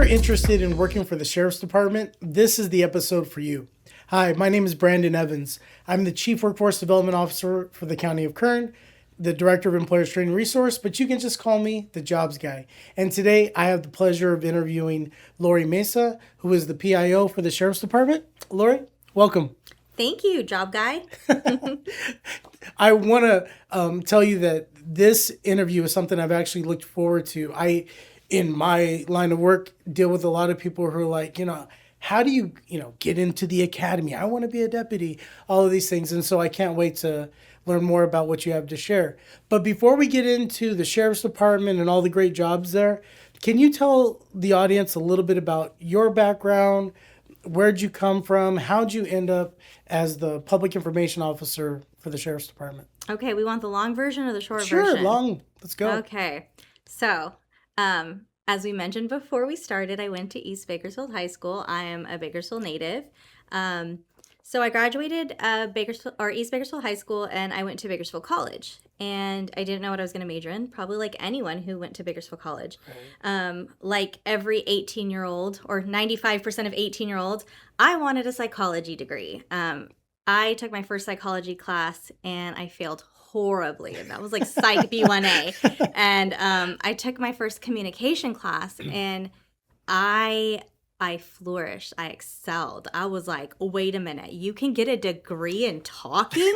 interested in working for the Sheriff's Department, this is the episode for you. Hi, my name is Brandon Evans. I'm the Chief Workforce Development Officer for the County of Kern, the Director of Employers Training Resource, but you can just call me the Jobs Guy. And today I have the pleasure of interviewing Lori Meza, who is the PIO for the Sheriff's Department. Lori, welcome. Thank you, Job Guy. I want to tell you that this interview is something I've actually looked forward to. In my line of work, deal with a lot of people who are like, how do you, get into the academy? I want to be a deputy, all of these things. And so I can't wait to learn more about what you have to share. But before we get into the Sheriff's Department and all the great jobs there, can you tell the audience a little bit about your background? Where'd you come from? How'd you end up as the public information officer for the Sheriff's Department? Okay, we want the long version or the short version? version? Sure, long. Let's go. Okay, so as we mentioned before we started, I went to East Bakersfield High School. I am a Bakersfield native. So I graduated East Bakersfield High School, and I went to Bakersfield College. And I didn't know what I was going to major in, probably like anyone who went to Bakersfield College. Right. Like every 18-year-old or 95% of 18-year-olds, I wanted a psychology degree. I took my first psychology class, and I failed horribly. That was like Psych B1A. And I took my first communication class, and I flourished. I excelled. I was like, wait a minute, you can get a degree in talking?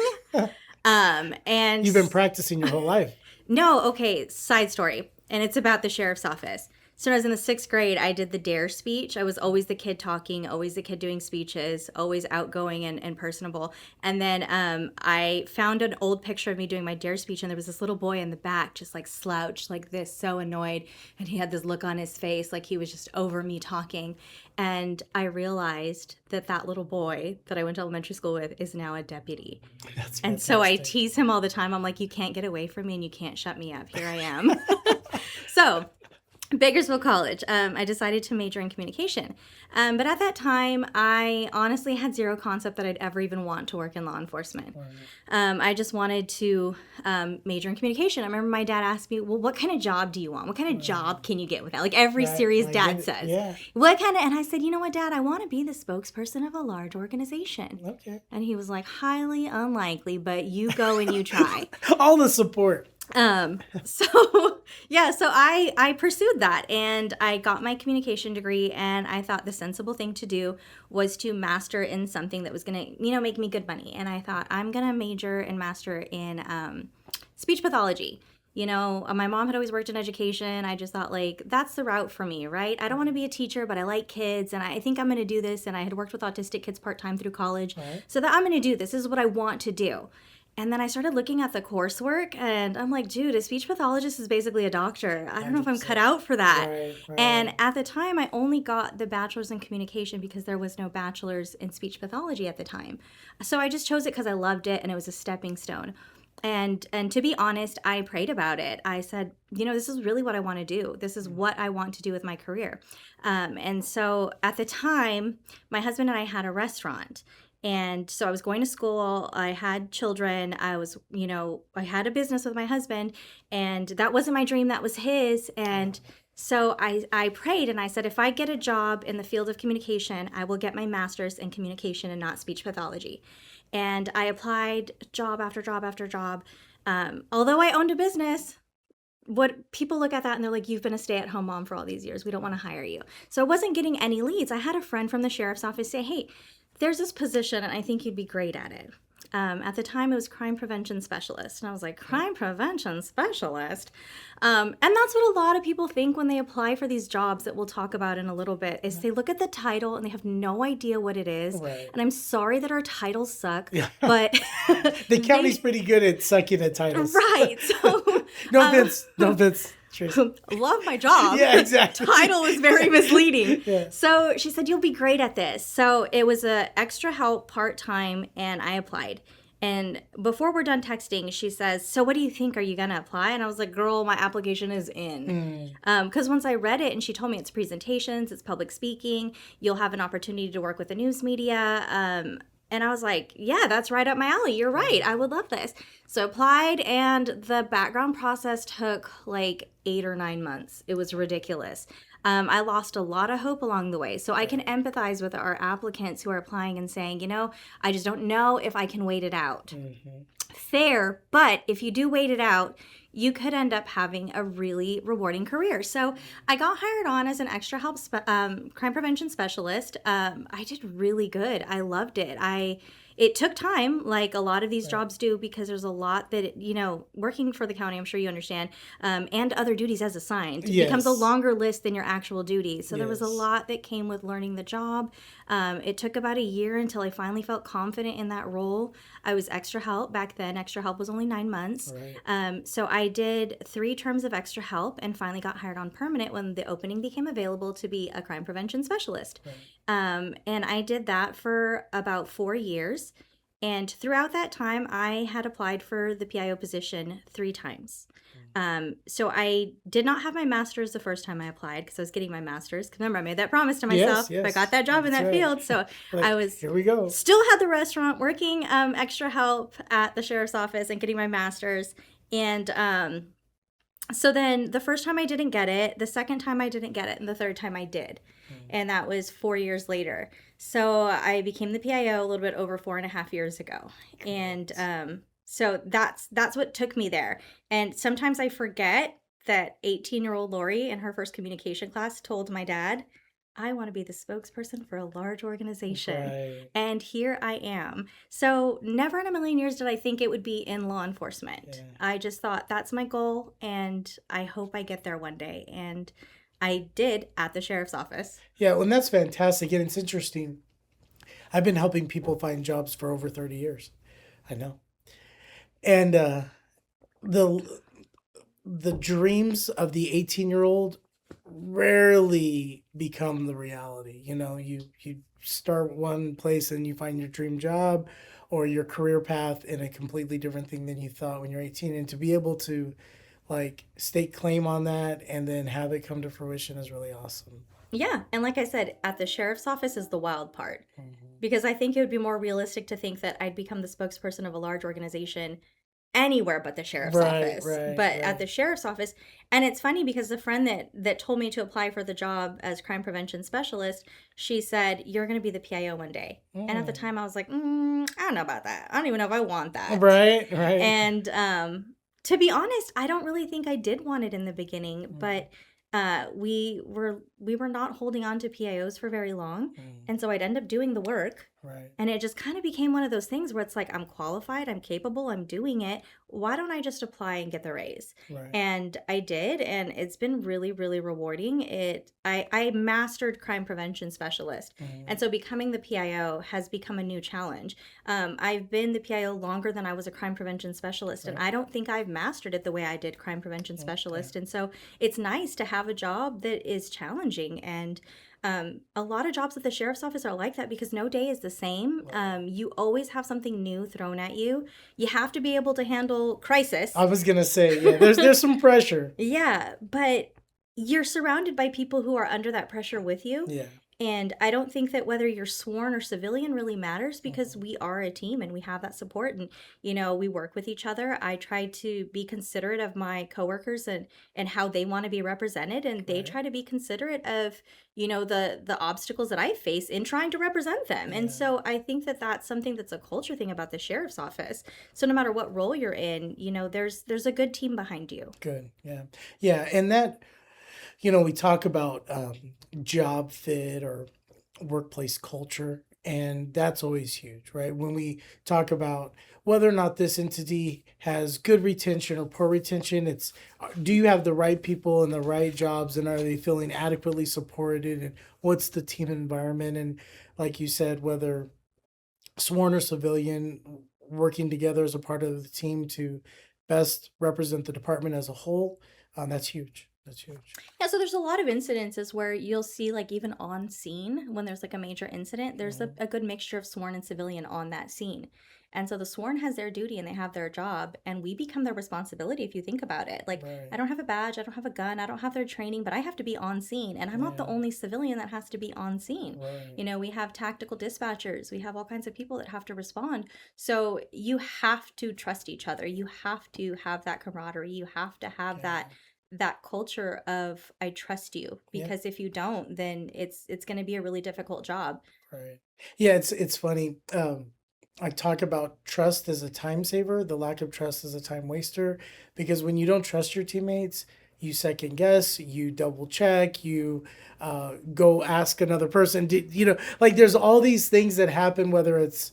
And you've been practicing your whole life. No, okay, side story. And it's about the sheriff's office. So when I was in the 6th grade, I did the DARE speech. I was always the kid talking, always the kid doing speeches, always outgoing and personable. And then I found an old picture of me doing my DARE speech, and there was this little boy in the back just like slouched like this, so annoyed. And he had this look on his face like he was just over me talking. And I realized that little boy that I went to elementary school with is now a deputy. That's and so I tease him all the time. I'm like, you can't get away from me and you can't shut me up. Here I am. So Bakersfield College, I decided to major in communication. But at that time, I honestly had zero concept that I'd ever even want to work in law enforcement. I just wanted to major in communication. I remember my dad asked me, well, what kind of job do you want? What kind of job can you get with that? Like every serious dad says. Yeah. And I said, you know what, Dad, I want to be the spokesperson of a large organization. Okay. And he was like, highly unlikely, but you go and you try. All the support. So I pursued that, and I got my communication degree, and I thought the sensible thing to do was to master in something that was going to, make me good money. And I thought, I'm going to major and master in, speech pathology. My mom had always worked in education. I just thought, like, that's the route for me, right? I don't want to be a teacher, but I like kids, and I think I'm going to do this. And I had worked with autistic kids part-time through college. Right. So that I'm going to do this. This is what I want to do. And then I started looking at the coursework, and I'm like, dude, a speech pathologist is basically a doctor. I don't know if I'm cut out for that. Right. And at the time, I only got the bachelor's in communication because there was no bachelor's in speech pathology at the time. So I just chose it because I loved it, and it was a stepping stone. And to be honest, I prayed about it. I said, this is really what I want to do. This is what I want to do with my career. And so at the time, my husband and I had a restaurant. And so I was going to school, I had children, I had a business with my husband, and that wasn't my dream, that was his. And so I prayed, and I said, if I get a job in the field of communication, I will get my master's in communication and not speech pathology. And I applied job after job after job. Although I owned a business, what people look at that and they're like, you've been a stay-at-home mom for all these years, we don't want to hire you. So I wasn't getting any leads. I had a friend from the sheriff's office say, hey, there's this position, and I think you'd be great at it. At the time, it was crime prevention specialist. And I was like, crime prevention specialist? And that's what a lot of people think when they apply for these jobs that we'll talk about in a little bit, is they look at the title, and they have no idea what it is. Right. And I'm sorry that our titles suck, but... the county's pretty good at sucking at titles. Right. So, no offense. Love my job. Yeah, exactly. Title is very misleading. Yeah. So she said, you'll be great at this. So it was a extra help part-time, and I applied. And before we're done texting, she says, so what do you think? Are you going to apply? And I was like, girl, my application is in. Because once I read it, and she told me it's presentations, it's public speaking, you'll have an opportunity to work with the news media. And I was like, yeah, that's right up my alley. You're right. I would love this. So I applied, and the background process took like 8 or 9 months. It was ridiculous. I lost a lot of hope along the way. So I can empathize with our applicants who are applying and saying, I just don't know if I can wait it out. Fair, but if you do wait it out, you could end up having a really rewarding career. So I got hired on as an extra help crime prevention specialist. I did really good. I loved it. It took time, like a lot of these jobs do, because there's a lot that, working for the county, I'm sure you understand, and other duties as assigned becomes a Yes. longer list than your actual duties. So there was a Yes. lot that came with learning the job. It took about a year until I finally felt confident in that role. I was extra help back then. Extra help was only 9 months. Right. So I did 3 terms of extra help and finally got hired on permanent when the opening became available to be a crime prevention specialist. Right. And I did that for about 4 years. And throughout that time, I had applied for the PIO position 3 times. So I did not have my master's the first time I applied because I was getting my master's. Because remember, I made that promise to myself Yes. if I got that job in That's that right. field. So Like, I was here we go. still had the restaurant, working extra help at the sheriff's office and getting my master's. And so then the first time I didn't get it, the second time I didn't get it, and the third time I did. And that was 4 years later. So I became the PIO a little bit over 4.5 years ago. And so that's what took me there. And sometimes I forget that 18-year-old Lori in her first communication class told my dad, I want to be the spokesperson for a large organization. Right. And here I am. So never in a million years did I think it would be in law enforcement. Yeah. I just thought that's my goal and I hope I get there one day. And I did at the sheriff's office. Yeah, well, and that's fantastic. And it's interesting. I've been helping people find jobs for over 30 years. I know. And the dreams of the 18-year-old rarely become the reality. You start one place and you find your dream job or your career path in a completely different thing than you thought when you're 18. And to be able to like stake claim on that and then have it come to fruition is really awesome. Yeah. And like I said, at the sheriff's office is the wild part. Because I think it would be more realistic to think that I'd become the spokesperson of a large organization anywhere but the sheriff's office. But at the sheriff's office, and it's funny because the friend that told me to apply for the job as crime prevention specialist, she said, you're going to be the PIO one day. And at the time I was like, I don't know about that. I don't even know if I want that. Right. And to be honest, I don't really think I did want it in the beginning, but we were not holding on to PIOs for very long. And so I'd end up doing the work. Right. And it just kind of became one of those things where it's like, I'm qualified, I'm capable, I'm doing it. Why don't I just apply and get the raise? Right. And I did, and it's been really, really rewarding. I mastered crime prevention specialist. And so becoming the PIO has become a new challenge. I've been the PIO longer than I was a crime prevention specialist, and I don't think I've mastered it the way I did crime prevention specialist. And so it's nice to have a job that is challenging. And a lot of jobs at the sheriff's office are like that because no day is the same. You always have something new thrown at you. You have to be able to handle crisis. I was gonna say, yeah, there's some pressure. Yeah, but you're surrounded by people who are under that pressure with you. Yeah. And I don't think that whether you're sworn or civilian really matters because we are a team and we have that support and, we work with each other. I try to be considerate of my coworkers and how they want to be represented. And they try to be considerate of, the obstacles that I face in trying to represent them. And so I think that that's something that's a culture thing about the sheriff's office. So no matter what role you're in, there's a good team behind you. Good. Yeah. Yeah. And that, we talk about job fit or workplace culture, and that's always huge, right? When we talk about whether or not this entity has good retention or poor retention, it's do you have the right people in the right jobs and are they feeling adequately supported and what's the team environment? And like you said, whether sworn or civilian, working together as a part of the team to best represent the department as a whole, that's huge. That's huge. Yeah, so there's a lot of incidences where you'll see, like, even on scene, when there's like a major incident, there's a good mixture of sworn and civilian on that scene. And so the sworn has their duty and they have their job, and we become their responsibility if you think about it. Like, I don't have a badge, I don't have a gun, I don't have their training, but I have to be on scene. And I'm not the only civilian that has to be on scene. We have tactical dispatchers, we have all kinds of people that have to respond. So you have to trust each other. You have to have that camaraderie. You have to have that that culture of I trust you, Yeah. because if you don't, then it's going to be a really difficult job. Right. Yeah, it's funny. I talk about trust as a time saver, the lack of trust as a time waster, because when you don't trust your teammates, you second guess, you double check, you go ask another person. Like there's all these things that happen, whether it's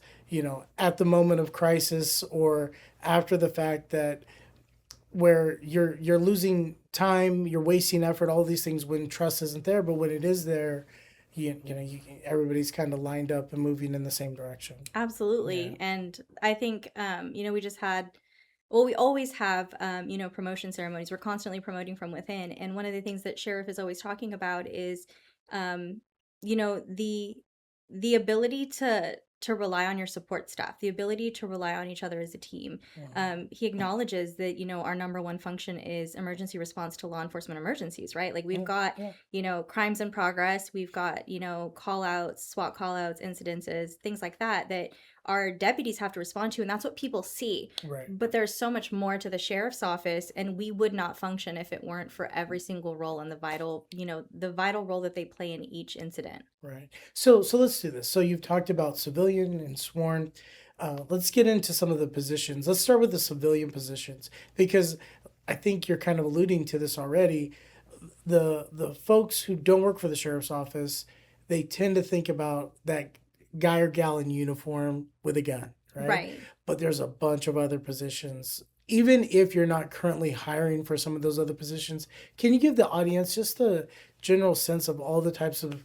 at the moment of crisis or after the fact, that where you're losing time, you're wasting effort, all these things when trust isn't there. But when it is there, everybody's kind of lined up and moving in the same direction. Yeah. Absolutely. And I think, we just had, well, we always have, promotion ceremonies. We're constantly promoting from within. And one of the things that Sheriff is always talking about is, um, you know, the ability to rely on your support staff, the ability to rely on each other as a team. He acknowledges that, our number one function is emergency response to law enforcement emergencies, right? Like we've Yeah. got, Yeah. crimes in progress, we've got, call outs, SWAT call outs, incidences, things like that, that our deputies have to respond to. And that's what people see. Right. But there's so much more to the sheriff's office, and we would not function if it weren't for every single role and the vital role that they play in each incident. Right. So let's do this. So you've talked about civilian and sworn. Let's get into some of the positions. Let's start with the civilian positions, because I think you're kind of alluding to this already. The folks who don't work for the sheriff's office, they tend to think about that guy or gal in uniform with a gun, right? Right. But there's a bunch of other positions. Even if you're not currently hiring for some of those other positions, can you give the audience just a general sense of all the types of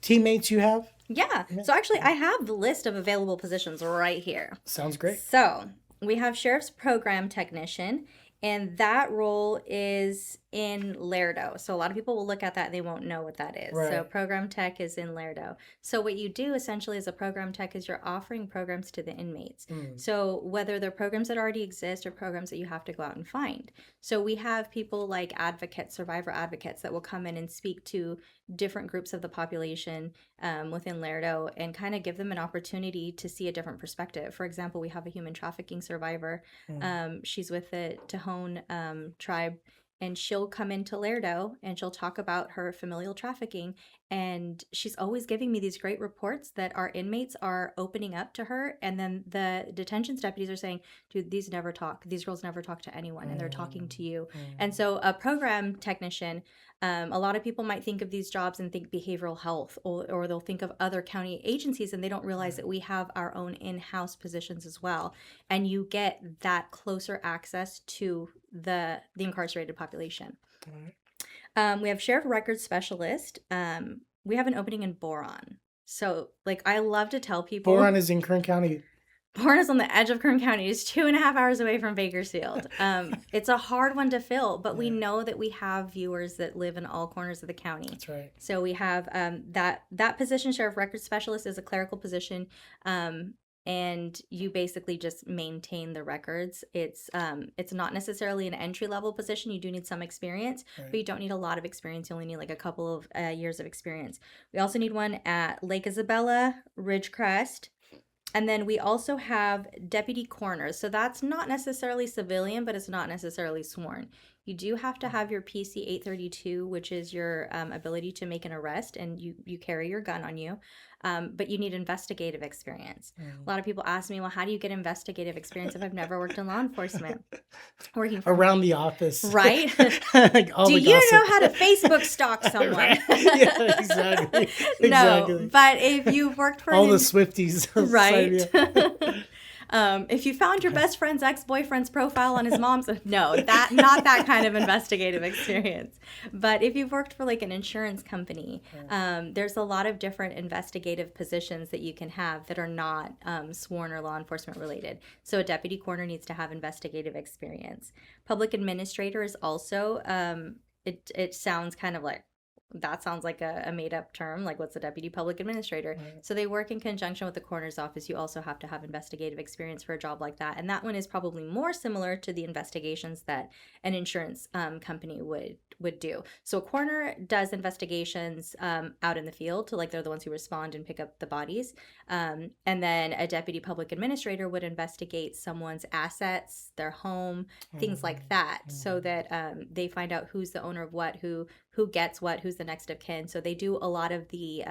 teammates you have? Yeah. Yeah. So actually, I have the list of available positions right here. Sounds great. So we have Sheriff's Program Technician, and that role is in Lerdo. So a lot of people will look at that and they won't know what that is. So Right. Program Tech is in Lerdo. So what you do essentially as a Program Tech is you're offering programs to the inmates. Mm. So whether they're programs that already exist or programs that you have to go out and find. So we have people like advocates, survivor advocates, that will come in and speak to different groups of the population within Lerdo and kind of give them an opportunity to see a different perspective. For example, we have a human trafficking survivor. She's with the Tohon tribe, and she'll come into Lerdo and she'll talk about her familial trafficking. And she's always giving me these great reports that our inmates are opening up to her. And then the detentions deputies are saying, dude, these girls never talk to anyone, and they're talking to you. And so a program technician, a lot of people might think of these jobs and think behavioral health, or they'll think of other county agencies, and they don't realize that we have our own in-house positions as well. And you get that closer access to the incarcerated population. We have sheriff records specialist. We have an opening in Boron. So, like, I love to tell people, Boron is in Kern County. Boron is on the edge of Kern County. It's 2.5 hours away from Bakersfield. It's a hard one to fill, but we know that we have viewers that live in all corners of the county. That's right. So we have that position, sheriff records specialist, is a clerical position. And you basically just maintain the records. It's not necessarily an entry level position. You do need some experience, Right. but you don't need a lot of experience. You only need like a couple of years of experience. We also need one at Lake Isabella, Ridgecrest. And then we also have deputy coroners. So that's not necessarily civilian, but it's not necessarily sworn. You do have to have your PC 832, which is your ability to make an arrest, and you carry your gun on you. But you need investigative experience. A lot of people ask me, well, how do you get investigative experience if I've never worked in law enforcement? Working from Around the office. Right? Like all Do the you know gossip. how to Facebook stalk someone? Right. Yeah, exactly. No, Exactly. but if you've worked for All the Swifties. right. Yeah. If you found your best friend's ex-boyfriend's profile on his mom's, no, not that kind of investigative experience. But if you've worked for like an insurance company, there's a lot of different investigative positions that you can have that are not sworn or law enforcement related. So a deputy coroner needs to have investigative experience. Public administrator is also, it sounds kind of like, that sounds like a made up term. Like, what's a deputy public administrator? Right. So they work in conjunction with the coroner's office. You also have to have investigative experience for a job like that. And that one is probably more similar to the investigations that an insurance company would do. So a coroner does investigations out in the field, to like they're the ones who respond and pick up the bodies. And then a deputy public administrator would investigate someone's assets, their home, things like that, so that they find out who's the owner of what, who gets what, who's the next of kin. So they do a lot of the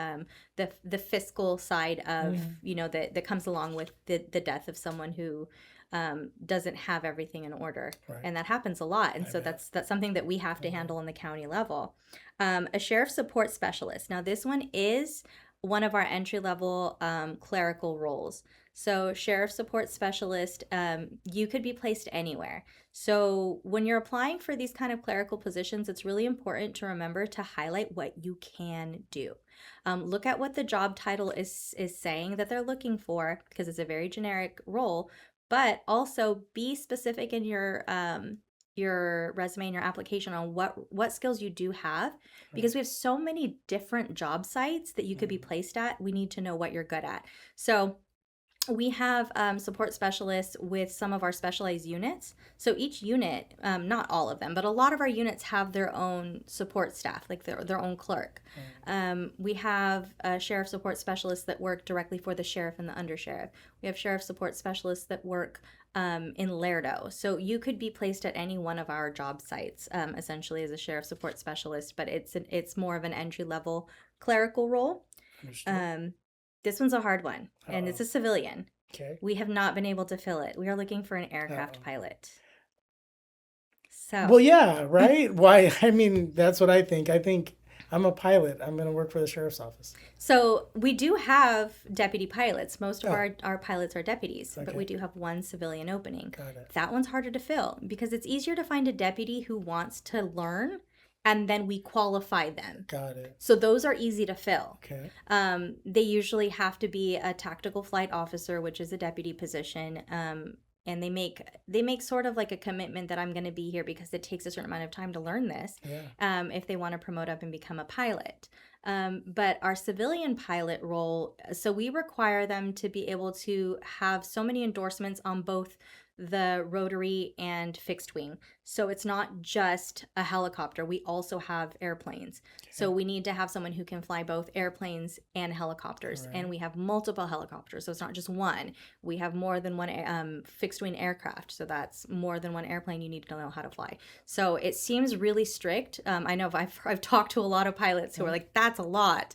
fiscal side of that comes along with the death of someone who doesn't have everything in order. Right. And that happens a lot. And so that's something that we have to handle on the county level. A sheriff support specialist. Now this one is one of our entry level clerical roles. So sheriff support specialist, you could be placed anywhere. So when you're applying for these kind of clerical positions, it's really important to remember to highlight what you can do. Look at what the job title is saying that they're looking for, because it's a very generic role, but also be specific in your resume and your application on what skills you do have, because we have so many different job sites that you could be placed at. We need to know what you're good at. So we have support specialists with some of our specialized units. So each unit, not all of them, but a lot of our units have their own support staff, like their own clerk. We have sheriff support specialists that work directly for the sheriff and the undersheriff. We have sheriff support specialists that work in Lerdo. So you could be placed at any one of our job sites, essentially as a sheriff support specialist, but it's more of an entry level clerical role. This one's a hard one, and it's a civilian. Okay. We have not been able to fill it. We are looking for an aircraft pilot. So. Well, yeah, right? Why? I mean, that's what I think. I think I'm a pilot. I'm going to work for the sheriff's office. So we do have deputy pilots. Most of our pilots are deputies, but we do have one civilian opening. Got it. That one's harder to fill because it's easier to find a deputy who wants to learn, and then we qualify them. Got it. So those are easy to fill. Okay. They usually have to be a tactical flight officer, which is a deputy position. And they make sort of like a commitment that I'm going to be here because it takes a certain amount of time to learn this. Yeah. If they want to promote up and become a pilot. But our civilian pilot role, so we require them to be able to have so many endorsements on both the rotary and fixed wing. So it's not just a helicopter. We also have airplanes. Okay. So we need to have someone who can fly both airplanes and helicopters. Right. And we have multiple helicopters. So it's not just one. We have more than one fixed wing aircraft. So that's more than one airplane you need to know how to fly. So it seems really strict. I know I've talked to a lot of pilots who are like, that's a lot.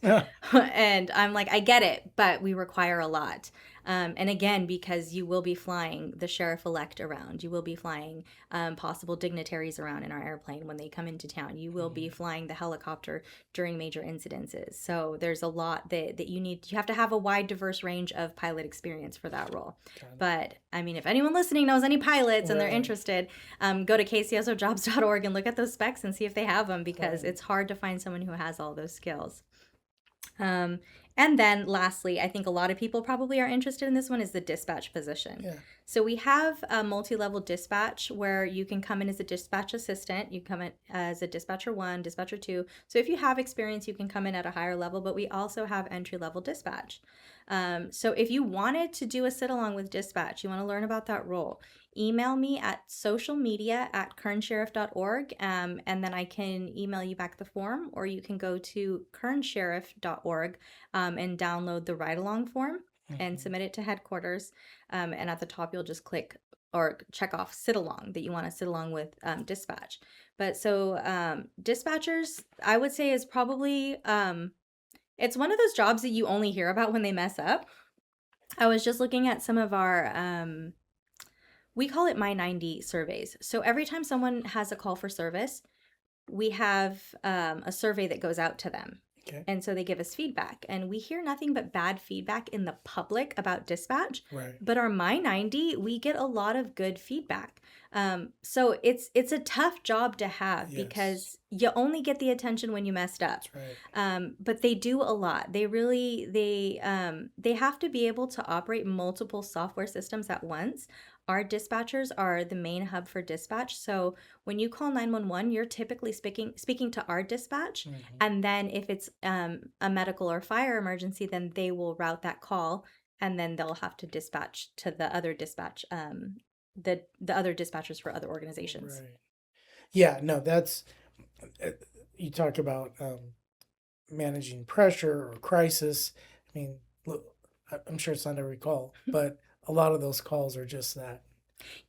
And I'm like, I get it, but we require a lot. And again, because you will be flying the sheriff-elect around, you will be flying possible dignitaries around in our airplane when they come into town. You will be flying the helicopter during major incidences. So there's a lot that you have to have a wide, diverse range of pilot experience for that role. But I mean, if anyone listening knows any pilots and they're interested, go to kcsojobs.org and look at those specs and see if they have them, because it's hard to find someone who has all those skills. And then lastly, I think a lot of people probably are interested in this one, is the dispatch position. Yeah. So we have a multi-level dispatch where you can come in as a dispatch assistant. You come in as a dispatcher 1, dispatcher 2. So if you have experience, you can come in at a higher level, but we also have entry-level dispatch. So if you wanted to do a sit-along with dispatch, you want to learn about that role, email me at socialmedia@kernsheriff.org, and then I can email you back the form, or you can go to kernsheriff.org and download the ride-along form and submit it to headquarters. And at the top, you'll just click or check off sit along, that you want to sit along with dispatch. But so dispatchers, I would say, is probably, it's one of those jobs that you only hear about when they mess up. I was just looking at some of our, we call it My 90 surveys. So every time someone has a call for service, we have a survey that goes out to them. Okay. And so they give us feedback, and we hear nothing but bad feedback in the public about dispatch. Right. But our My 90, we get a lot of good feedback. So it's a tough job to have, because you only get the attention when you messed up. That's right. But they do a lot. They really, they have to be able to operate multiple software systems at once. our dispatchers are the main hub for dispatch. So when you call 911, you're typically speaking to our dispatch. And then if it's a medical or fire emergency, then they will route that call, and then they'll have to dispatch to the other dispatch, the other dispatchers for other organizations. Right. Yeah, no, that's you talk about managing pressure or crisis. I mean, look, I'm sure it's not every call, but a lot of those calls are just that.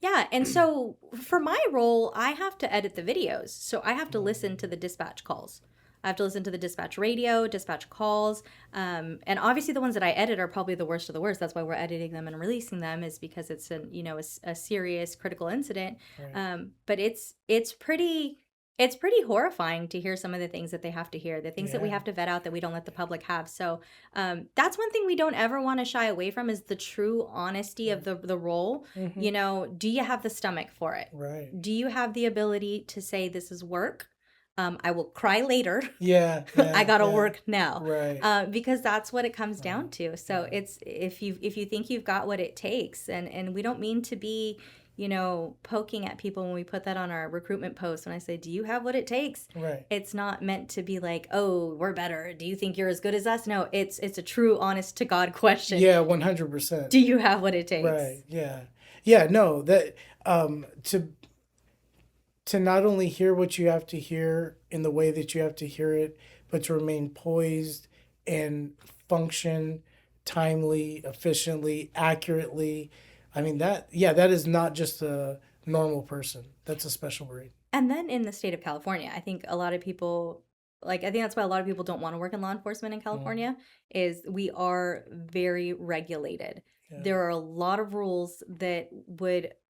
Yeah, and so for my role, I have to edit the videos. So I have to listen to the dispatch calls. I have to listen to the dispatch radio, dispatch calls. And obviously the ones that I edit are probably the worst of the worst. That's why we're editing them and releasing them, is because it's a serious critical incident. Right. But it's pretty horrifying to hear some of the things that they have to hear, the things that we Yeah. have to vet out that we don't let the public have. So that's one thing we don't ever want to shy away from, is the true honesty of the role. Mm-hmm. Do you have the stomach for it? Right. Do you have the ability to say, this is work? I will cry later. Yeah. I gotta Yeah. work now. Right. Because that's what it comes down Right. to. So Yeah. it's, if you think you've got what it takes, and we don't mean to be, poking at people when we put that on our recruitment post. When I say, do you have what it takes? Right. It's not meant to be like, oh, we're better. Do you think you're as good as us? No, it's a true, honest to God question. Yeah, 100%. Do you have what it takes? Right. Yeah. Yeah. No, that to not only hear what you have to hear in the way that you have to hear it, but to remain poised and function timely, efficiently, accurately. I mean, that is not just a normal person. That's a special breed. And then in the state of California, I think a lot of people, I think that's why a lot of people don't want to work in law enforcement in California, is we are very regulated. Yeah. There are a lot of rules that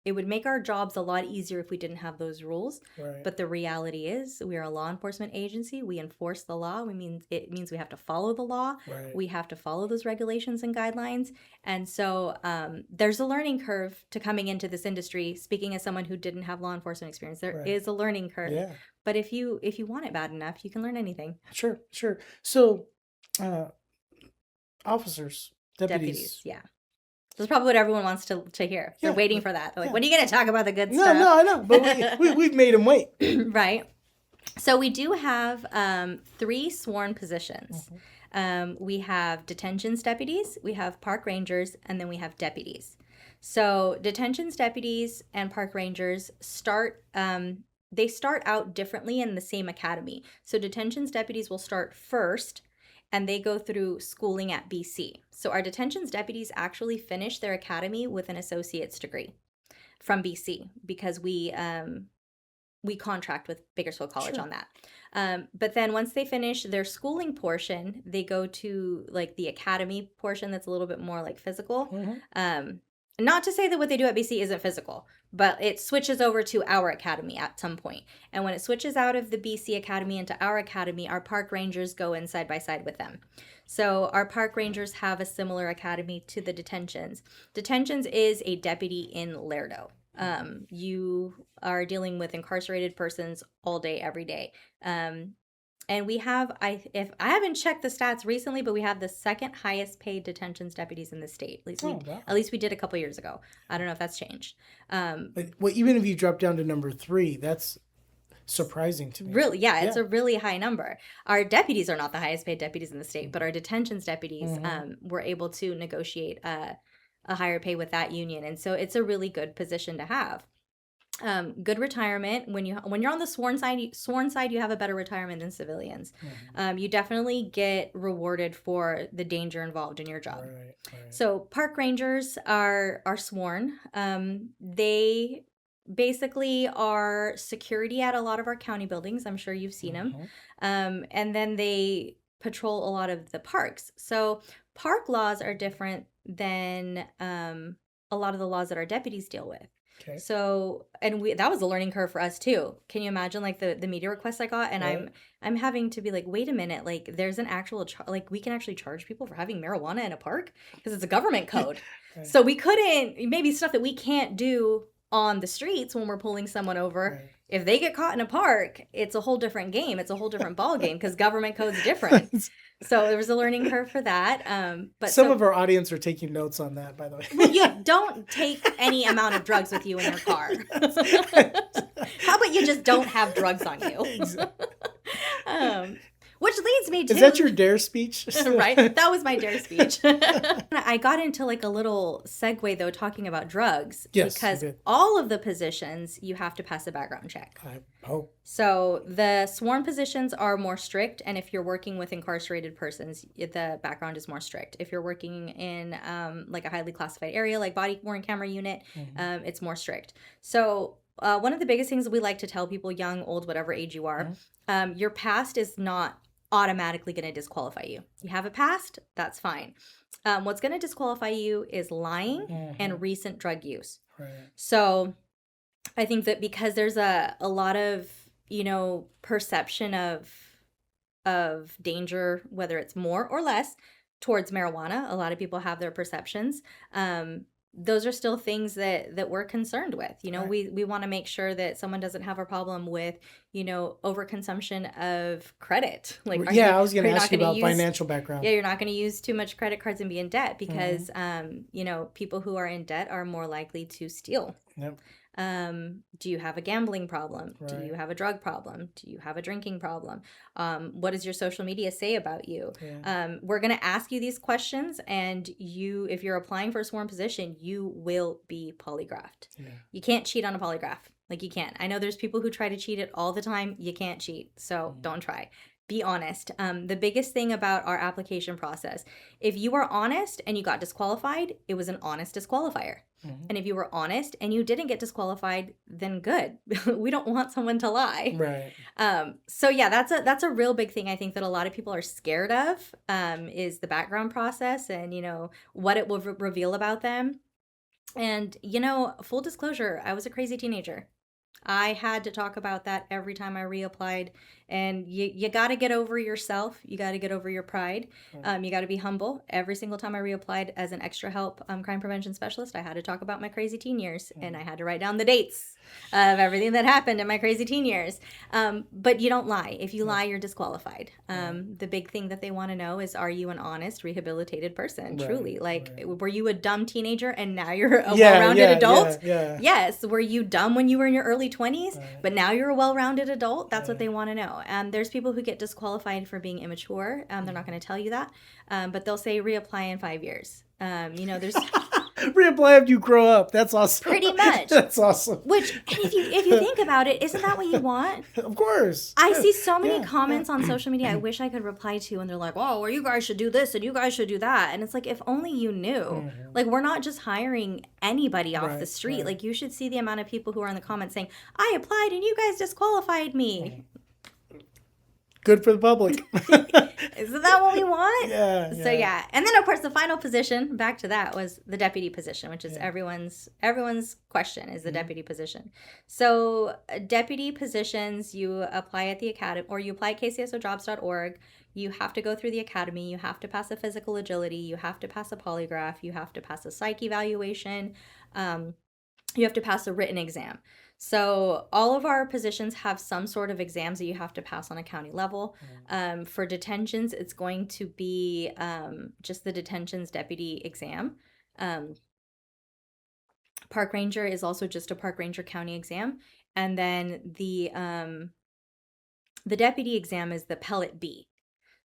it would make our jobs a lot easier if we didn't have those rules. Right. But the reality is, we are a law enforcement agency. We enforce the law. It means we have to follow the law. Right. We have to follow those regulations and guidelines. And so there's a learning curve to coming into this industry. Speaking as someone who didn't have law enforcement experience, there is a learning curve. Yeah. But if you want it bad enough, you can learn anything. Sure. So, officers, deputies. Yeah. That's probably what everyone wants to hear. They're waiting for that. They're like, when are you going to talk about the good stuff? No, I know. But we've made them wait. Right. So we do have 3 sworn positions. We have detentions deputies, we have park rangers, and then we have deputies. So detentions deputies and park rangers start out differently in the same academy. So detentions deputies will start first, and they go through schooling at BC. So our detentions deputies actually finish their academy with an associate's degree from BC, because we contract with Bakersfield College on that. But then once they finish their schooling portion, they go to like the academy portion that's a little bit more like physical. Not to say that what they do at BC isn't physical, but it switches over to our academy at some point. And when it switches out of the BC academy into our academy, our park rangers go in side by side with them. So our park rangers have a similar academy to the detentions. Detentions is a deputy in Lerdo. You are dealing with incarcerated persons all day, every day. And we have, I haven't checked the stats recently, but we have the second highest paid detentions deputies in the state. At least we did a couple years ago. I don't know if that's changed. Well, even if you drop down to number 3, that's surprising to me. Really, yeah, it's a really high number. Our deputies are not the highest paid deputies in the state, but our detentions deputies were able to negotiate a higher pay with that union, and so it's a really good position to have. Good retirement. When you're on the sworn side, you have a better retirement than civilians. You definitely get rewarded for the danger involved in your job. Right. So park rangers are sworn. They basically are security at a lot of our county buildings. I'm sure you've seen them. And then they patrol a lot of the parks. So park laws are different than a lot of the laws that our deputies deal with. Okay. So, and that was a learning curve for us too. Can you imagine like the media requests I got? And I'm having to be like, wait a minute, like there's an actual, like we can actually charge people for having marijuana in a park because it's a government code. So we couldn't, maybe stuff that we can't do on the streets when we're pulling someone over. If they get caught in a park, it's a whole different game. It's a whole different ball game because government code's different. So there was a learning curve for that. But Some so, of our audience are taking notes on that, by the way. well, you don't take any amount of drugs with you in your car. How about you just don't have drugs on you? Exactly. Which leads me to... Is that your dare speech? Right? That was my dare speech. I got into like a little segue though, talking about drugs. Yes, because you did. all of the positions, you have to pass a background check. I hope. So the sworn positions are more strict, and if you're working with incarcerated persons, the background is more strict. If you're working in like a highly classified area, like body worn camera unit, it's more strict. So one of the biggest things we like to tell people, young, old, whatever age you are, your past is not automatically going to disqualify you. You have a past, that's fine. What's going to disqualify you is lying and recent drug use. Right. So I think that because there's a lot of, perception of danger, whether it's more or less towards marijuana, a lot of people have their perceptions. Those are still things that we're concerned with. Right. We want to make sure that someone doesn't have a problem with, overconsumption of credit. Like, I was going to are ask you not gonna about financial background. Yeah, you're not going to use too much credit cards and be in debt because, people who are in debt are more likely to steal. Yep. Do you have a gambling problem? Right. Do you have a drug problem? Do you have a drinking problem? What does your social media say about you? Yeah. We're going to ask you these questions, and if you're applying for a sworn position, you will be polygraphed. Yeah. You can't cheat on a polygraph. Like, you can't. I know there's people who try to cheat it all the time. You can't cheat. So don't try. Be honest. The biggest thing about our application process, if you were honest and you got disqualified, it was an honest disqualifier. And if you were honest and you didn't get disqualified, then good. We don't want someone to lie. Right. So yeah, that's a real big thing I think that a lot of people are scared of, is the background process and, what it will reveal about them. And, full disclosure, I was a crazy teenager. I had to talk about that every time I reapplied. And you got to get over yourself. You got to get over your pride. You got to be humble. Every single time I reapplied as an extra help crime prevention specialist, I had to talk about my crazy teen years. And I had to write down the dates of everything that happened in my crazy teen years. But you don't lie. If you lie, you're disqualified. The big thing that they want to know is, are you an honest, rehabilitated person? Right, Truly. Like, right. were you a dumb teenager and now you're a well-rounded adult? Yeah. Yes. Were you dumb when you were in your early 20s, Right. but now you're a well-rounded adult? That's what Right. they want to know. There's people who get disqualified for being immature. They're not going to tell you that, but they'll say reapply in 5 years. There's Reapply after you grow up. That's awesome. pretty much. That's awesome. Which, and if you think about it, isn't that what you want? Of course. I Yeah. see so many Yeah. comments on social media I wish I could reply to, and they're like, "Oh, well, you guys should do this and you guys should do that." And it's like, if only you knew. Like, we're not just hiring anybody off the Right, street. right. Like, you should see the amount of people who are in the comments saying, "I applied and you guys disqualified me." Good for the public. Isn't that what we want? Yeah. So yeah, and then of course the final position, back to that, was the deputy position, which is everyone's question, is the deputy position. So deputy positions, you apply at the academy, or you apply at kcsojobs.org. You have to go through the academy. You have to pass a physical agility. You have to pass a polygraph. You have to pass a psych evaluation. You have to pass a written exam. So all of our positions have some sort of exams that you have to pass on a county level. For detentions, it's going to be just the detentions deputy exam. Park ranger is also just a park ranger county exam. And then the deputy exam is the pellet B.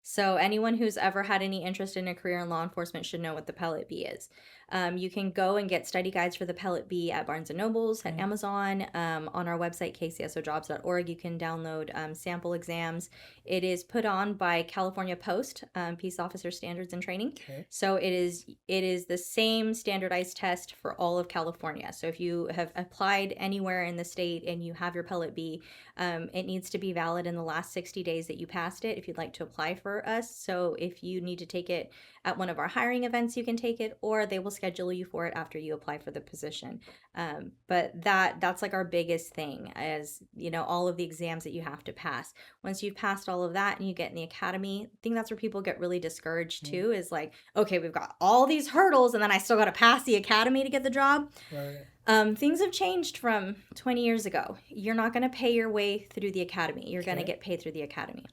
So anyone who's ever had any interest in a career in law enforcement should know what the pellet B is. You can go and get study guides for the pellet B at Barnes & Nobles, at Amazon, on our website, kcsojobs.org. You can download sample exams. It is put on by California Post, Peace Officer Standards and Training. Okay. So it is the same standardized test for all of California. So if you have applied anywhere in the state and you have your pellet B, it needs to be valid in the last 60 days that you passed it if you'd like to apply for us. So if you need to take it at one of our hiring events, you can take it, or they will schedule you for it after you apply for the position. But that's like our biggest thing, as all of the exams that you have to pass. Once you've passed all of that and you get in the academy, I think that's where people get really discouraged too, is like, okay, we've got all these hurdles and then I still got to pass the academy to get the job. Right. Things have changed from 20 years ago. You're not going to pay your way through the academy. You're going to get paid through the academy.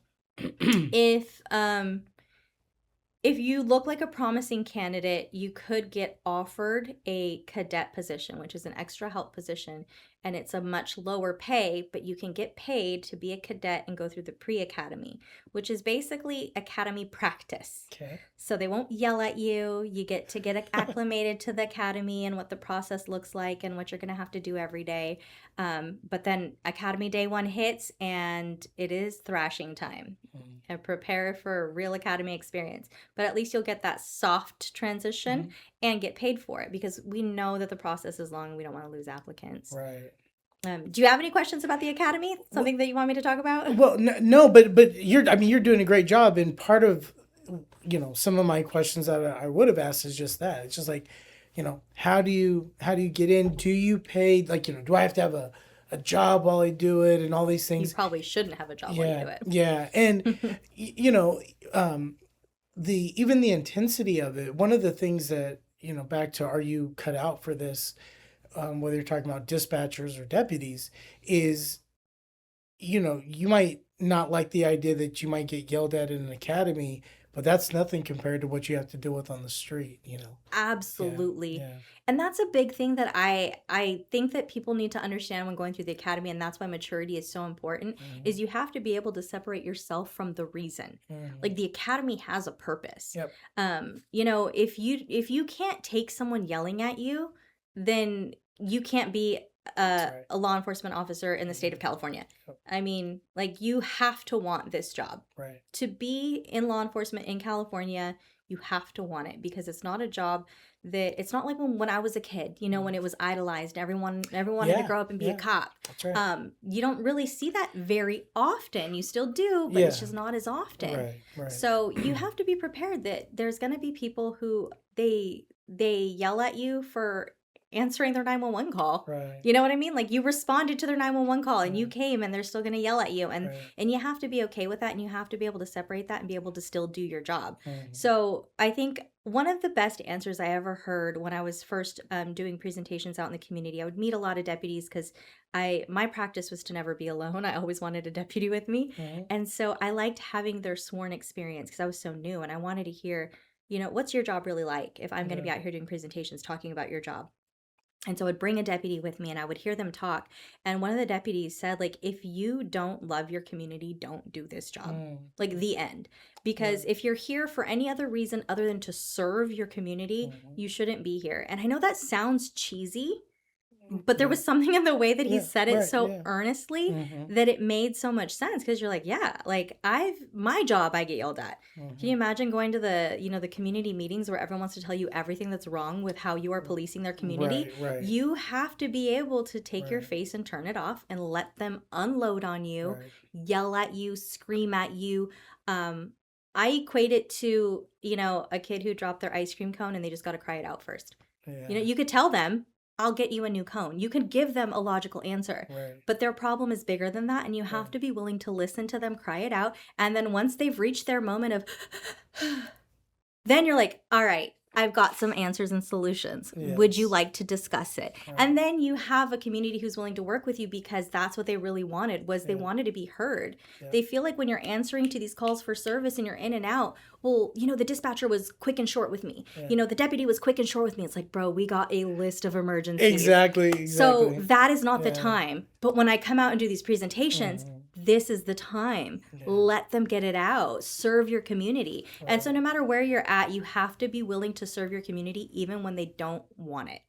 if you look like a promising candidate, you could get offered a cadet position, which is an extra help position, and it's a much lower pay, but you can get paid to be a cadet and go through the pre-academy, which is basically academy practice. Okay. So they won't yell at you. You get to get acclimated to the academy and what the process looks like and what you're going to have to do every day. But then academy day one hits and it is thrashing time. And prepare for a real academy experience. But at least you'll get that soft transition and get paid for it, because we know that the process is long and we don't want to lose applicants. Right. Do you have any questions about the academy? Something that you want me to talk about? Well, no, but you're doing a great job, and part of some of my questions that I would have asked is just that. It's just like, how do you get in? Do you pay, like, do I have to have a job while I do it and all these things? You probably shouldn't have a job while you do it. Yeah. And even the intensity of it, one of the things that, back to, are you cut out for this, whether you're talking about dispatchers or deputies, is, you might not like the idea that you might get yelled at in an academy, but that's nothing compared to what you have to deal with on the street, Absolutely. Yeah. And that's a big thing that I think that people need to understand when going through the academy, and that's why maturity is so important, is you have to be able to separate yourself from the reason. Like, the academy has a purpose. Yep. If you can't take someone yelling at you, then you can't be a law enforcement officer in the state of California. Yep. I mean, like, you have to want this job. Right. To be in law enforcement in California, you have to want it, because it's not a job that, it's not like when I was a kid, when it was idolized. Everyone wanted to grow up and be a cop. That's right. You don't really see that very often. You still do, but it's just not as often. Right. So you have to be prepared that there's going to be people who they yell at you for answering their 911 call. Right. You know what I mean? Like, you responded to their 911 call and you came, and they're still going to yell at you. And you have to be okay with that, and you have to be able to separate that and be able to still do your job. So I think one of the best answers I ever heard when I was first doing presentations out in the community, I would meet a lot of deputies, because my practice was to never be alone. I always wanted a deputy with me. And so I liked having their sworn experience, because I was so new and I wanted to hear, what's your job really like if I'm going to be out here doing presentations talking about your job. And so I would bring a deputy with me and I would hear them talk. And one of the deputies said, like, if you don't love your community, don't do this job. Like, the end. Because if you're here for any other reason other than to serve your community, you shouldn't be here. And I know that sounds cheesy, but there was something in the way that he said it so earnestly that it made so much sense, because you're like, like, my job, I get yelled at. Can you imagine going to the, the community meetings where everyone wants to tell you everything that's wrong with how you are policing their community? Right. You have to be able to take your face and turn it off and let them unload on you, yell at you, scream at you. I equate it to, a kid who dropped their ice cream cone and they just got to cry it out first. You could tell them, I'll get you a new cone. You could give them a logical answer, but their problem is bigger than that, and you have to be willing to listen to them cry it out. And then once they've reached their moment of, then you're like, all right, I've got some answers and solutions. Would you like to discuss it? And then you have a community who's willing to work with you, because that's what they really wanted, was they wanted to be heard. They feel like when you're answering to these calls for service and you're in and out, well, the dispatcher was quick and short with me. The deputy was quick and short with me. It's like, bro, we got a list of emergencies. Exactly. So that is not the time. But when I come out and do these presentations, this is the time. Let them get it out. Serve your community. And so no matter where you're at, you have to be willing to serve your community even when they don't want it.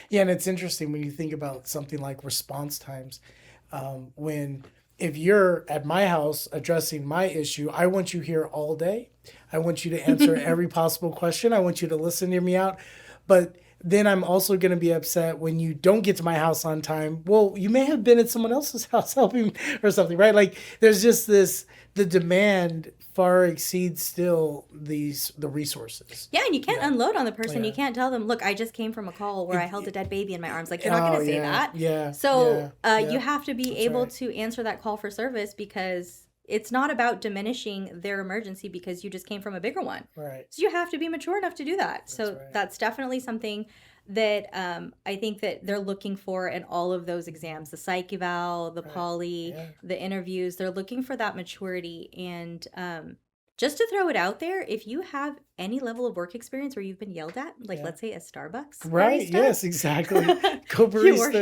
Yeah, and it's interesting when you think about something like response times. If you're at my house addressing my issue, I want you here all day. I want you to answer every possible question. I want you to listen to me out. But then I'm also going to be upset when you don't get to my house on time. Well, you may have been at someone else's house helping or something, right? Like, there's just the demand far exceeds still the resources. Yeah, and you can't unload on the person. You can't tell them, look, I just came from a call where I held a dead baby in my arms. Like, you're not going to say that. So you have to be able to answer that call for service, because it's not about diminishing their emergency because you just came from a bigger one. So you have to be mature enough to do that. That's definitely something that I think that they're looking for in all of those exams, the psych eval, the poly, the interviews. They're looking for that maturity. And Just to throw it out there, if you have any level of work experience where you've been yelled at, like Yeah. let's say a Starbucks Right. barista, Yes, exactly. Go you work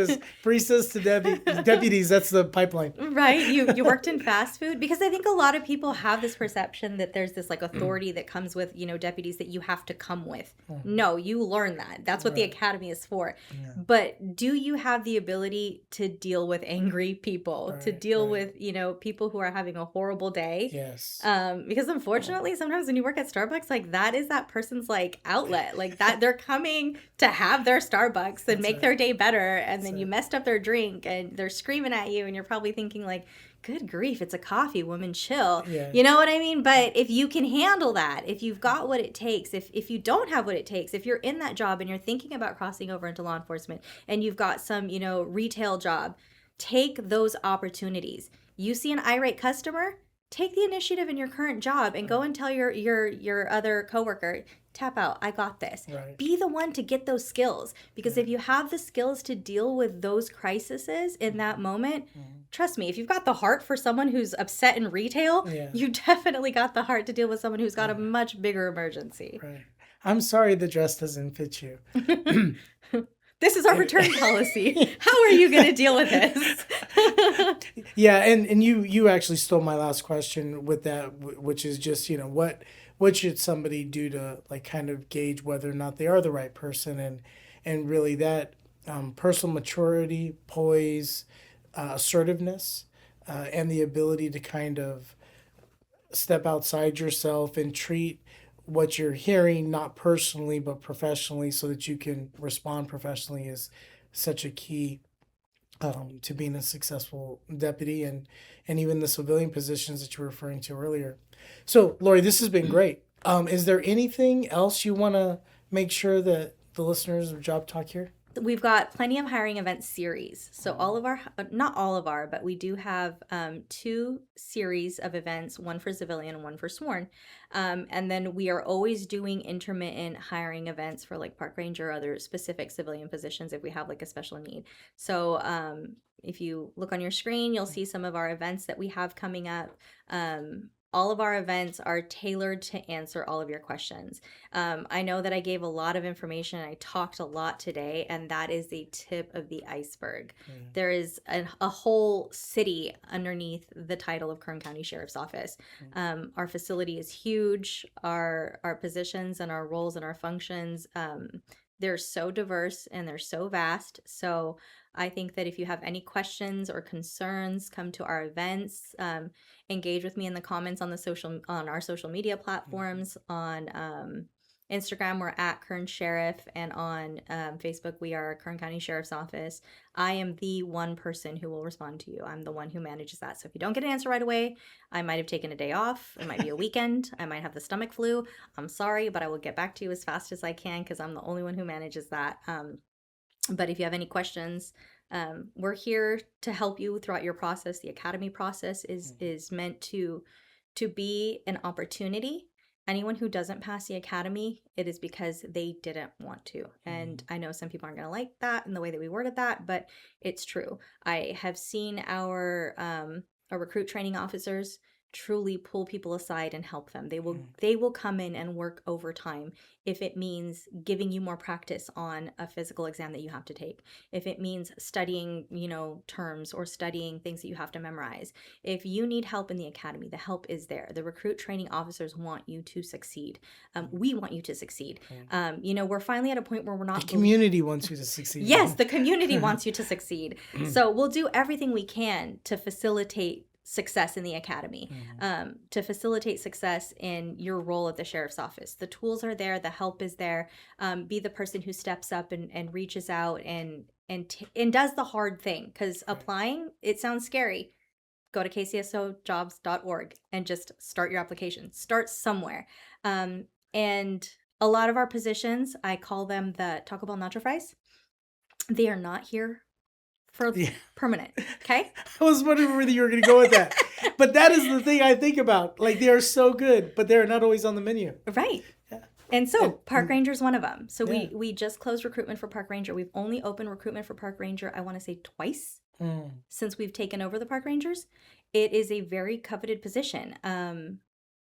baristas to deputies. That's the pipeline. right. You worked in fast food because I think a lot of people have this perception that there's this like authority that comes with, deputies that you have to come with. No, you learn that. That's what the Right. academy is for. Yeah. But do you have the ability to deal with angry people, to Right. deal Right. with, people who are having a horrible day? Yes. Because unfortunately, sometimes when you work at Starbucks, like that is that person's like outlet, like that they're coming to have their Starbucks and That's make right. their day better, and then That's you right. messed up their drink and they're screaming at you, and you're probably thinking like, "Good grief, it's a coffee, woman, chill." Yeah. You know what I mean? But if you can handle that, if you've got what it takes, if you don't have what it takes, if you're in that job and you're thinking about crossing over into law enforcement, and you've got some retail job, take those opportunities. You see an irate customer, take the initiative in your current job and go and tell your other coworker, tap out, I got this. Right. Be the one to get those skills, because if you have the skills to deal with those crises in that moment, trust me, if you've got the heart for someone who's upset in retail, Yeah. you definitely got the heart to deal with someone who's got a much bigger emergency. Right. I'm sorry the dress doesn't fit you. This is our return policy. How are you going to deal with this? Yeah, and you actually stole my last question with that, which is just what should somebody do to like kind of gauge whether or not they are the right person, and really that personal maturity, poise, assertiveness, and the ability to kind of step outside yourself and treat what you're hearing not personally but professionally, so that you can respond professionally, is such a key to being a successful deputy, and even the civilian positions that you were referring to earlier. So, Lori, this has been great. Is there anything else you want to make sure that the listeners of Job Talk hear? We've got plenty of hiring event series. So all of our, not all of our, but we do have 2 series of events, one for civilian and one for sworn. And then we are always doing intermittent hiring events for like park ranger or other specific civilian positions if we have like a special need. So if you look on your screen, you'll see some of our events that we have coming up. All of our events are tailored to answer all of your questions. I know that I gave a lot of information. I talked a lot today, and that is the tip of the iceberg. There is a whole city underneath the title of Kern County Sheriff's Office. Our facility is huge. Our positions and our roles and our functions, they're so diverse and they're so vast. So I think that if you have any questions or concerns, come to our events. Engage with me in the comments on our social media platforms. On Instagram, we're at Kern Sheriff, and on Facebook, we are Kern County Sheriff's Office. I am the one person who will respond to you. I'm the one who manages that. So if you don't get an answer right away, I might have taken a day off. It might be a weekend. I might have the stomach flu. I'm sorry, but I will get back to you as fast as I can, because I'm the only one who manages that. But if you have any questions, we're here to help you throughout your process. The academy process is meant to be an opportunity. Anyone who doesn't pass the academy, it is because they didn't want to. And I know some people aren't going to like that and the way that we worded that, but it's true. I have seen our recruit training officers truly pull people aside and help them. They will come in and work overtime if it means giving you more practice on a physical exam that you have to take. If it means studying, terms or studying things that you have to memorize. If you need help in the academy, the help is there. The recruit training officers want you to succeed. We want you to succeed. We're finally at a point where we're not. The community wants you to succeed. Yes, the community wants you to succeed. So we'll do everything we can to facilitate success in the academy, to facilitate success in your role at the sheriff's office. The tools are there, the help is there. Be the person who steps up and reaches out and does the hard thing, because applying, it sounds scary. Go to kcsojobs.org and just start your application. Start somewhere. And a lot of our positions, I call them the Taco Bell nacho fries. They are not here for permanent. Okay. I was wondering whether you were going to go with that, but that is the thing I think about. Like, they are so good, but they're not always on the menu. Right. Yeah. And so Park Ranger is one of them. So we just closed recruitment for Park Ranger. We've only opened recruitment for Park Ranger, I want to say twice since we've taken over the Park Rangers. It is a very coveted position.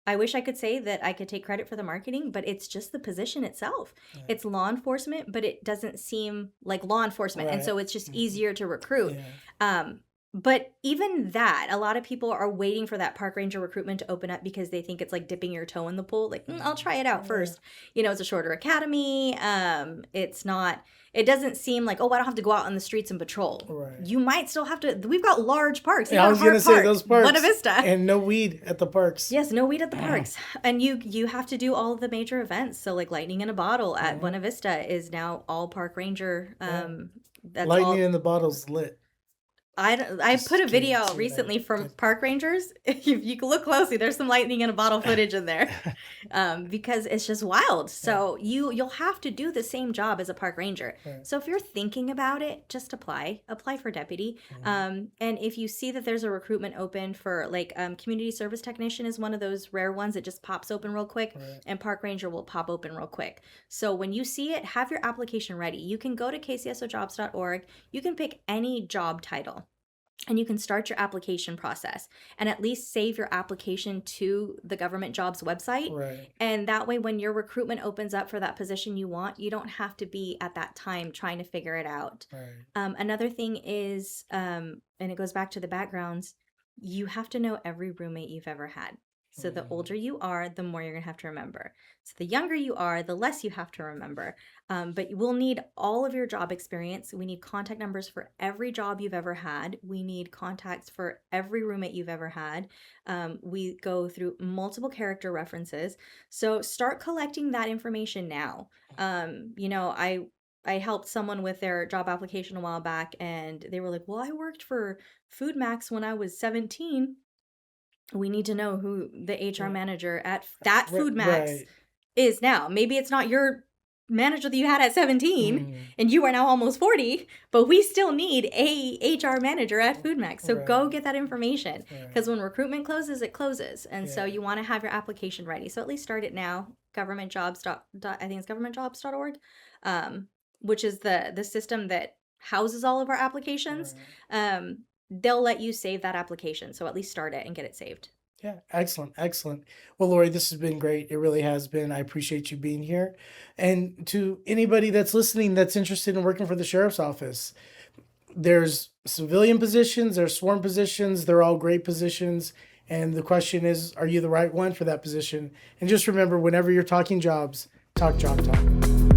I wish I could say that I could take credit for the marketing, but it's just the position itself. Yeah. It's law enforcement, but it doesn't seem like law enforcement. And Right. so it's just easier to recruit. Yeah. But even that, a lot of people are waiting for that park ranger recruitment to open up because they think it's like dipping your toe in the pool. Like, I'll try it out first. You know, it's a shorter academy. It's not, it doesn't seem like, oh, I don't have to go out on the streets and patrol. Right. You might still have to, we've got large parks. Yeah, I was going to say those parks. Buena Vista. And no weed at the parks. Yes, no weed at the parks. And you have to do all of the major events. So like Lightning in a Bottle at Buena Vista is now all park ranger. That's Lightning in the Bottle's lit. I put a video out recently from park rangers. If you look closely, there's some lightning in a bottle footage in there, because it's just wild. So you'll have to do the same job as a park ranger. Right. So if you're thinking about it, just apply for deputy. And if you see that there's a recruitment open for like community service technician is one of those rare ones that just pops open real quick, and park ranger will pop open real quick. So when you see it, have your application ready. You can go to kcsojobs.org. You can pick any job title, and you can start your application process and at least save your application to the government jobs website. Right. And that way, when your recruitment opens up for that position you want, you don't have to be at that time trying to figure it out. Right. Another thing is, and it goes back to the backgrounds, you have to know every roommate you've ever had. So the older you are, the more you're going to have to remember. So the younger you are, the less you have to remember. But we'll need all of your job experience. We need contact numbers for every job you've ever had. We need contacts for every roommate you've ever had. We go through multiple character references. So start collecting that information now. You know, I helped someone with their job application a while back, and they were like, well, I worked for Food Max when I was 17. We need to know who the HR manager at that Food Max is now. Maybe it's not your manager that you had at 17 and you are now almost 40, but we still need a HR manager at Food Max. So go get that information, because when recruitment closes, it closes. And so you want to have your application ready. So at least start it now. Governmentjobs. I think it's governmentjobs.org, which is the system that houses all of our applications. They'll let you save that application. So at least start it and get it saved. Yeah, excellent, excellent. Well, Lori, this has been great. It really has been. I appreciate you being here. And to anybody that's listening that's interested in working for the sheriff's office, there's civilian positions, there's sworn positions, they're all great positions. And the question is, are you the right one for that position? And just remember, whenever you're talking jobs, talk job talk.